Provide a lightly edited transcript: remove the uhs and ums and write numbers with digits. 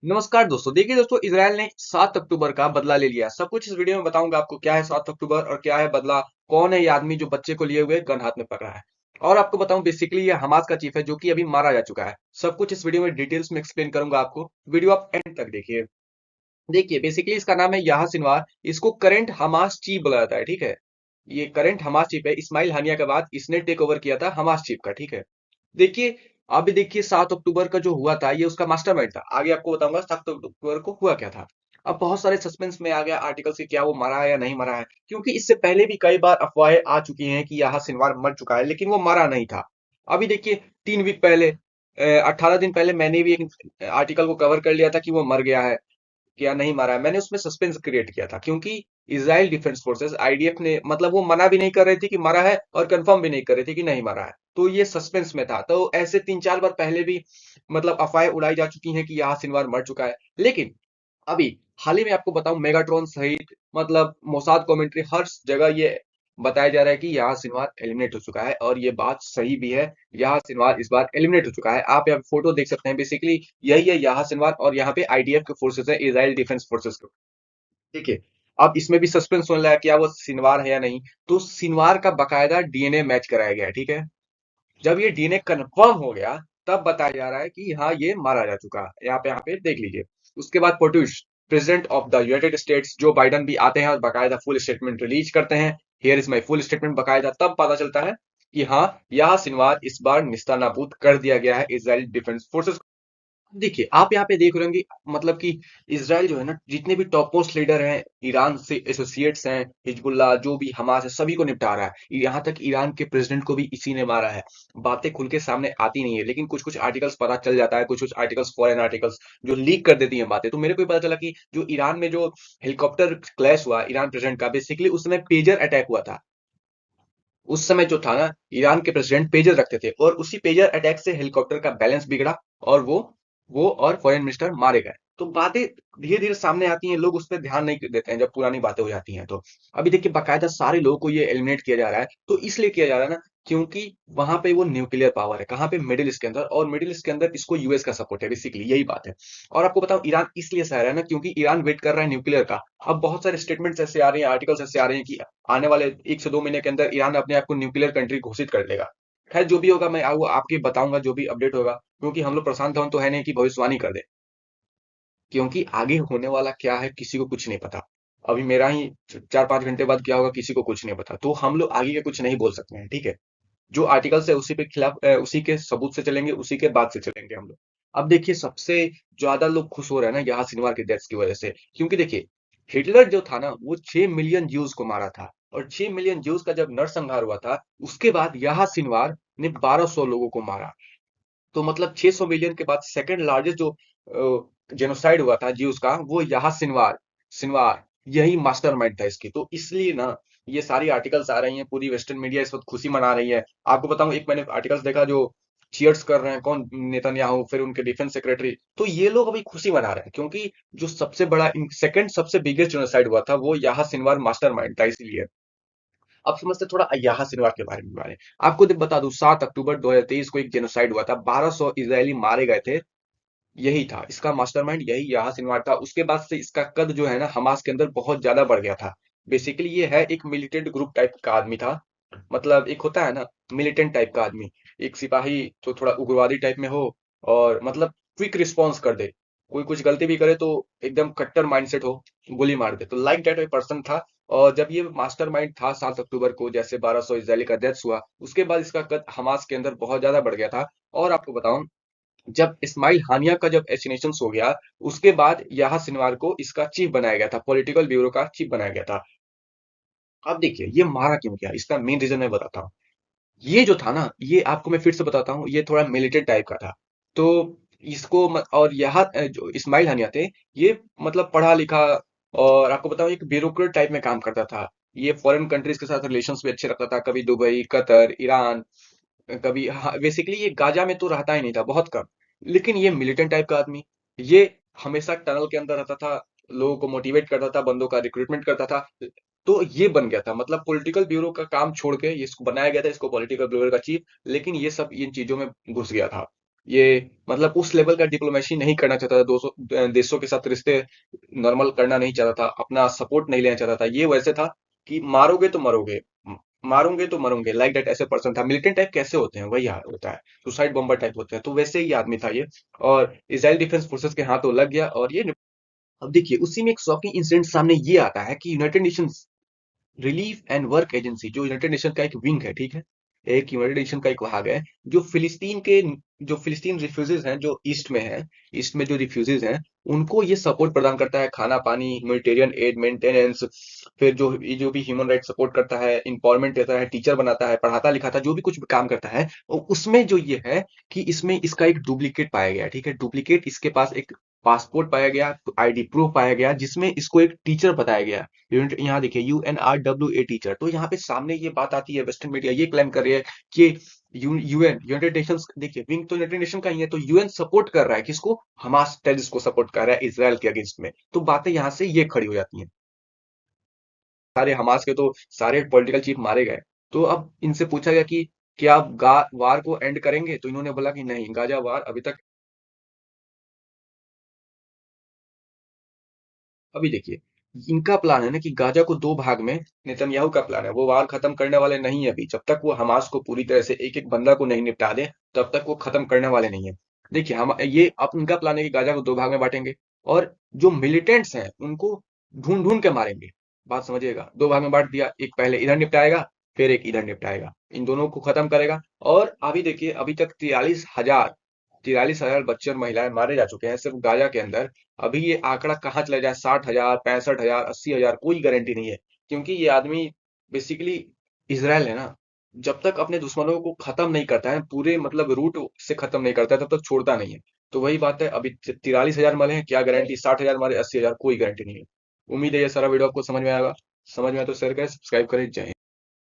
नमस्कार दोस्तों। देखिए दोस्तों, इजराइल ने 7 अक्टूबर का बदला ले लिया। सब कुछ इस वीडियो में बताऊंगा आपको, क्या है 7 अक्टूबर और क्या है बदला। कौन है ये आदमी जो बच्चे को लिए हुए गन हाथ में पकड़ा है। और आपको बताऊं, बेसिकली ये हमास का चीफ है जो कि अभी मारा जा चुका है। सब कुछ इस वीडियो में डिटेल्स में एक्सप्लेन करूंगा आपको। वीडियो आप एंड तक देखिए। देखिए, बेसिकली इसका नाम है याहा सिनवार। इसको करंट हमास चीफ बोला जाता है, ठीक है। ये करंट हमास चीफ है। इस्माइल हानिया के बाद इसने टेक ओवर किया था हमास चीफ का, ठीक है। देखिए, अभी देखिए 7 अक्टूबर का जो हुआ था ये उसका मास्टरमाइंड था। आगे आपको बताऊंगा 7 अक्टूबर को हुआ क्या था। अब बहुत सारे सस्पेंस में आ गया आर्टिकल से, क्या वो मरा है या नहीं मरा है, क्योंकि इससे पहले भी कई बार अफवाहें आ चुकी हैं कि यहाँ सिनवार मर चुका है, लेकिन वो मरा नहीं था। अभी देखिए, 3 वीक पहले, 18 दिन पहले मैंने भी एक आर्टिकल को कवर कर लिया था कि वो मर गया है या नहीं मरा है। मैंने उसमें सस्पेंस क्रिएट किया था, क्योंकि इजराइल डिफेंस फोर्सेस आईडीएफ ने, मतलब वो मना भी नहीं कर रही थी कि मरा है और कंफर्म भी नहीं कर रही थी कि नहीं मरा है। तो ये सस्पेंस में था। तो ऐसे 3-4 बार पहले भी मतलब अफवाहें उड़ाई जा चुकी हैं कि यहाँ सिनवार मर चुका है। लेकिन अभी हाल ही में आपको बताऊं, मेगाट्रॉन सहित मतलब मोसाद कमेंट्री हर जगह ये बताया जा रहा है कि यहाँ सिनवार एलिमिनेट हो चुका है, और ये बात सही भी है। यहाँ सिनवार इस बार एलिमिनेट हो चुका है। आप यहाँ फोटो देख सकते हैं, बेसिकली यही है यहाँ सिनवार, और यहाँ पे आईडीएफ के फोर्सेस है, इजराइल डिफेंस फोर्सेस के। देखिए, अब इसमें भी सस्पेंस होने लगा, क्या वो सिनवार है या नहीं। तो सिनवार का बकायदा डीएनए मैच कराया गया है, ठीक है। जब ये डीएनए कंफर्म हो गया, तब बताया जा रहा है कि हाँ, ये मारा जा चुका है। यहाँ पे देख लीजिए। उसके बाद पोर्टुश president of the United States Joe Biden भी आते हैं और बकायदा फुल स्टेटमेंट रिलीज करते हैं। Here is my full statement, बकायदा तब पता चलता है कि हाँ, यह सिनवार इस बार निस्तानाबूद कर दिया गया है इजराइल डिफेंस फोर्सेस। देखिए, आप यहाँ पे देख रहे होंगे, मतलब कि इसराइल जो है ना, जितने भी टॉप मोस्ट लीडर हैं, ईरान से एसोसिएट्स हैं, हिजबुल्लाह जो भी हमास है, सभी को निपटा रहा है। यहाँ तक ईरान के प्रेसिडेंट को भी इसी ने मारा है। बातें खुल के सामने आती नहीं है, लेकिन कुछ कुछ आर्टिकल्स पता चल जाता है, कुछ कुछ आर्टिकल्स, फॉरेन आर्टिकल्स जो लीक कर देती हैं बातें। तो मेरे को भी पता चला कि जो ईरान में जो हेलीकॉप्टर क्लैश हुआ ईरान प्रेसिडेंट का, बेसिकली उस समय पेजर अटैक हुआ था। उस समय जो था ना, ईरान के प्रेसिडेंट पेजर रखते थे, और उसी पेजर अटैक से हेलीकॉप्टर का बैलेंस बिगड़ा, और वो और फॉरेन मिनिस्टर मारे गए। तो बातें धीरे धीरे सामने आती हैं, लोग उस पर ध्यान नहीं देते हैं जब पुरानी बातें हो जाती हैं। तो अभी देखिए, बाकायदा सारे लोगों को ये एलिमिनेट किया जा रहा है। तो इसलिए किया जा रहा है ना, क्योंकि वहां पे वो न्यूक्लियर पावर है, कहाँ पे, मिडिल ईस्ट के अंदर, और मिडिल ईस्ट के अंदर इसको यूएस का सपोर्ट है, बेसिकली यही बात है। और आपको बताऊं, ईरान इसलिए सह रहा है ना, क्योंकि ईरान वेट कर रहा है न्यूक्लियर का। अब बहुत सारे स्टेटमेंट्स ऐसे आ रहे हैं, आर्टिकल्स ऐसे आ रहे हैं कि आने वाले 1 से 2 महीने के अंदर ईरान अपने आप को न्यूक्लियर कंट्री घोषित कर लेगा। खैर, जो भी होगा मैं आपके बताऊंगा, जो भी अपडेट होगा, क्योंकि हम लोग प्रशांत धवन तो है नहीं कि भविष्यवाणी कर दे। क्योंकि आगे होने वाला क्या है किसी को कुछ नहीं पता। अभी मेरा ही 4-5 घंटे बाद क्या होगा किसी को कुछ नहीं पता। तो हम लोग आगे के कुछ नहीं बोल सकते हैं, ठीक है। जो आर्टिकल्स है उसी पे खिलाफ, उसी के सबूत से चलेंगे, उसी के बाद से चलेंगे हम लोग। अब देखिए, सबसे ज्यादा लोग खुश हो रहे हैं ना यहाँ सिनवार के डेथ की वजह से, क्योंकि देखिए, हिटलर जो था ना, वो 6 मिलियन ज्यूज को मारा था। और 6 मिलियन ज्यूज का जब नरसंहार हुआ था, उसके बाद यहाँ सिनवार ने 1200 लोगों को मारा। तो मतलब 600 मिलियन के बाद सेकंड लार्जेस्ट जो जेनोसाइड हुआ था ज्यूज का, वो यहाँ सिनवार सिनवार यही मास्टरमाइंड था इसकी। तो इसलिए ना, ये सारी आर्टिकल्स आ रही हैं, पूरी वेस्टर्न मीडिया इस वक्त खुशी मना रही है। आपको बताऊं, एक मैंने आर्टिकल्स देखा जो चीयर्स कर रहे हैं, कौन, नेतन्याहू, फिर उनके डिफेंस सेक्रेटरी। तो ये लोग अभी खुशी मना रहे हैं, क्योंकि जो सबसे बड़ा, सेकंड सबसे बिगेस्ट जेनोसाइड हुआ था, वो यहाँ सिनवार मास्टरमाइंड था, इसीलिए। अब समझते हैं थोड़ा अय्याहा सिनवार के बारे में। आपको बता दूं, 7 अक्टूबर 2023 को एक जेनोसाइड हुआ था, 1200 इजरायली मारे गए थे। यही था इसका मास्टरमाइंड, यही याह सिनवार था। उसके बाद से इसका कद जो है ना, हमास के अंदर बहुत ज्यादा बढ़ गया था। बेसिकली ये है एक मिलिटेंट ग्रुप टाइप का आदमी था। मतलब एक होता है ना, मिलिटेंट टाइप का आदमी, एक सिपाही जो थोड़ा उग्रवादी टाइप में हो, और मतलब क्विक रिस्पॉन्स कर दे। कोई कुछ गलती भी करे तो एकदम कट्टर माइंडसेट हो, गोली मार दे। तो लाइक दैट पर्सन था। और जब ये मास्टरमाइंड था 7 अक्टूबर को, जैसे 1200 इजरायली का डेथ हुआ, उसके बाद इसका कद हमास के अंदर बहुत ज्यादा बढ़ गया था। और आपको बताऊं, जब इस्माइल हानिया का जब एसिनेशन हो गया, उसके बाद याह सिनवार को इसका चीफ बनाया गया था, पॉलिटिकल ब्यूरो का चीफ बनाया गया था। अब देखिए, ये मारा क्यों गया, इसका मेन रीजन मैं बताता हूँ। ये जो था ना, ये आपको मैं फिर से बताता हूँ, ये थोड़ा मिलिटेंट टाइप का था। तो इसको और यहाँ जो इस्माइल हानिया थे, ये मतलब पढ़ा लिखा, और आपको बताऊं एक ब्यूरोक्रेट टाइप में काम करता था। ये फॉरेन कंट्रीज के साथ रिलेशंस भी अच्छे रखता था, कभी दुबई, कतर, ईरान, कभी, हाँ, बेसिकली ये गाजा में तो रहता ही नहीं था, बहुत कम। लेकिन ये मिलिटेंट टाइप का आदमी, ये हमेशा टनल के अंदर रहता था, लोगों को मोटिवेट करता था, बंदों का रिक्रूटमेंट करता था। तो ये बन गया था, मतलब पॉलिटिकल ब्यूरो का काम छोड़ के इसको बनाया गया था, इसको पॉलिटिकल ब्यूरो का चीफ। लेकिन ये सब इन चीजों में घुस गया था। ये मतलब उस लेवल का डिप्लोमेसी नहीं करना चाहता था, 200 देशों के साथ रिश्ते नॉर्मल करना नहीं चाहता था, अपना सपोर्ट नहीं लेना चाहता था। ये वैसे था कि मारोगे तो मरोगे, मारोगे तो मरोगे, लाइक दैट ऐसे पर्सन था। मिलिटेंट टाइप कैसे होते हैं, वही होता है, सुसाइड बॉम्बर टाइप होते हैं, तो वैसे ही आदमी था ये। और इसराइल डिफेंस फोर्सेस के हाथों लग गया और ये। अब देखिए उसी में एक शॉकिंग इंसिडेंट सामने ये आता है कि United Nations relief and work agency, जो यूनाइटेड नेशन का एक विंग है, ठीक है, एक यूनाइटेड नेशन का एक भाग है, जो फिलिस्तीन के, जो फिलिस्तीन रिफ्यूजीज हैं, जो ईस्ट में है, ईस्ट में जो रिफ्यूजीज हैं, उनको ये सपोर्ट प्रदान करता है, खाना पानी, ह्यूमैनिटेरियन एड, मेंटेनेंस, फिर जो भी ह्यूमन राइट सपोर्ट करता है, इंपॉवरमेंट देता है, टीचर बनाता है, पढ़ाता लिखाता, जो भी कुछ भी काम करता है। और उसमें जो ये है कि इसमें इसका एक डुप्लीकेट पाया गया, ठीक है, डुप्लीकेट, इसके पास एक पासपोर्ट पाया गया, आईडी प्रूफ पाया गया, जिसमें इसको एक टीचर बताया गया। यूनिट यहाँ देखिए, UNRWA टीचर। तो यहाँ पे सामने ये बात आती है, वेस्टर्न मीडिया ये क्लेम कर रही है कि यूएन, यूनाइटेड नेशंस, देखिए विंग तो यूनाइटेड नेशन का ही है, तो यूएन सपोर्ट कर रहा है किसको, हमास टेररिस्ट को सपोर्ट कर रहा है इसराइल के अगेंस्ट में। तो बातें यहाँ से ये खड़ी हो जाती हैं। सारे हमास के तो सारे पॉलिटिकल चीफ मारे गए। तो अब इनसे पूछा गया कि क्या आप वार को एंड करेंगे, तो इन्होंने बोला कि नहीं, गाजा वार अभी तक। अभी देखिए, इनका प्लान है ना कि गाजा को दो भाग में, नेतन्याहू का प्लान है, वो वार खत्म करने वाले नहीं है अभी, जब तक वो हमास को पूरी तरह से एक एक बंदा को नहीं निपटा दे, तब तक वो खत्म करने वाले नहीं है। देखिए हम ये, अब इनका प्लान है कि गाजा को दो भाग में बांटेंगे, और जो मिलिटेंट्स हैं उनको ढूंढ ढूंढ के मारेंगे। बात समझिएगा, दो भाग में बांट दिया, एक पहले इधर निपटाएगा, फिर एक इधर निपटाएगा, इन दोनों को खत्म करेगा। और अभी देखिए, अभी तक 43,000 बच्चे और महिलाएं मारे जा चुके हैं सिर्फ गाजा के अंदर। अभी ये आंकड़ा कहाँ चला जाए, 60,000, 65,000, 80,000, कोई गारंटी नहीं है, क्योंकि ये आदमी बेसिकली इसराइल है ना, जब तक अपने दुश्मनों को खत्म नहीं करता है, पूरे मतलब रूट से खत्म नहीं करता है, तब तक छोड़ता नहीं है। तो वही बात है, अभी 43,000 मरे हैं, क्या गारंटी 60,000 मारे, 80,000, कोई गारंटी नहीं है। उम्मीद है ये सारा वीडियो आपको समझ में आएगा। समझ में आया तो शेयर करें, सब्सक्राइब करें। जय हिंद।